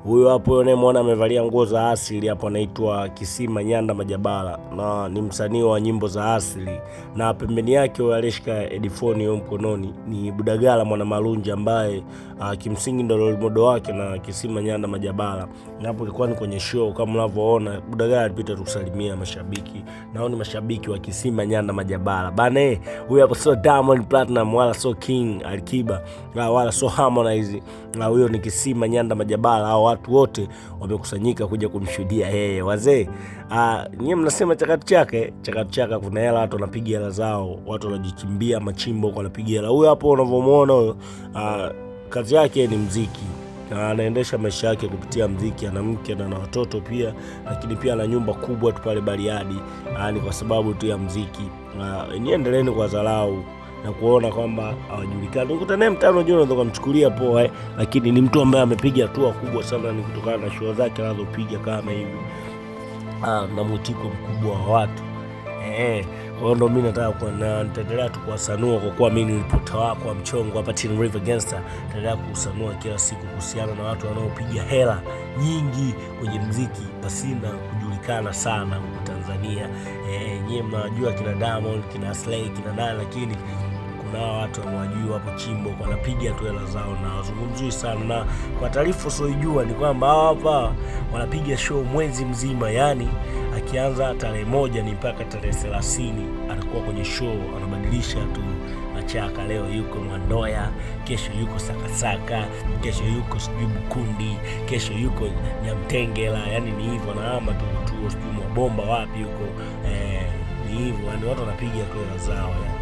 Huyo hapo unayemwona amevalia nguo za asili hapo anaitwa Kisima Nyanda Majabala, na ni msanii wa nyimbo za asili, na pembeni yake alishika headphone hiyo mkononi ni Budagala Mwana Malunja ambaye kimsingi ndio role model wake na Kisima Nyanda Majabala. Na hapo ilikuwa ni kwenye show kama unavyoona Budagala alipita kusalimia mashabiki, na hao ni mashabiki wa Kisima Nyanda Majabala. Bana huyo hapo sio Diamond Platinum wala sio King Alikiba wala sio Harmonize, na huyo ni Kisima Nyanda Majabala. Hao watu wote wamekusanyika kuja kumshuhudia yeye. Wazee nyie mnasema chakatu chaka, kuna hela, watu wanapiga hela zao, watu wanajichimbia machimbo wanapiga hela. Huyo hapo unavyomuona huyo kazi yake ni muziki, anaendesha maisha yake kupitia muziki, ana mke na watoto pia, lakini pia ana nyumba kubwa tu pale Bariadi, ni kwa sababu tu ya muziki. Niendeleeni kwa dharau na kuona kwamba hawajulikani. Ukuta naye mtano juu unaweza kumchukulia poa, lakini ni mtu ambaye amepiga hatua kubwa sana, ni kutokana na show zake anazopiga kama hivi na mtiko mkubwa wa watu. Kwa hiyo ndo mimi nitaendelea tu kuwasanua, kwa kuwa mimi ni ripota wako wa mchongo hapa Tin River Gangster. Nitaendelea kusanua kila siku kuhusiana na watu wanaopiga hela nyingi kwenye muziki pasina kujulikana sana huko Tanzania. Nyie mnajua kina Diamond, kina Slay, kina nani, lakini kuna watu wanawajua hapo chimbo wanapiga tu hela zao na wazungumzui sana. Na kwa taarifa usiojua ni kwamba hapa wanapiga show mwezi mzima, yani akianza tarehe 1 ni mpaka tarehe 30 anakuwa kwenye show, anabadilisha tu machaka. Leo yuko Mwandoya, kesho yuko Sakasaka, kesho yuko sijui Bukundi, kesho yuko Nyamtengela, yani ni hivyo, na ama tu sijui Mwabomba wapi huko, ni hivyo, yani watu wanapiga tu hela zao yani.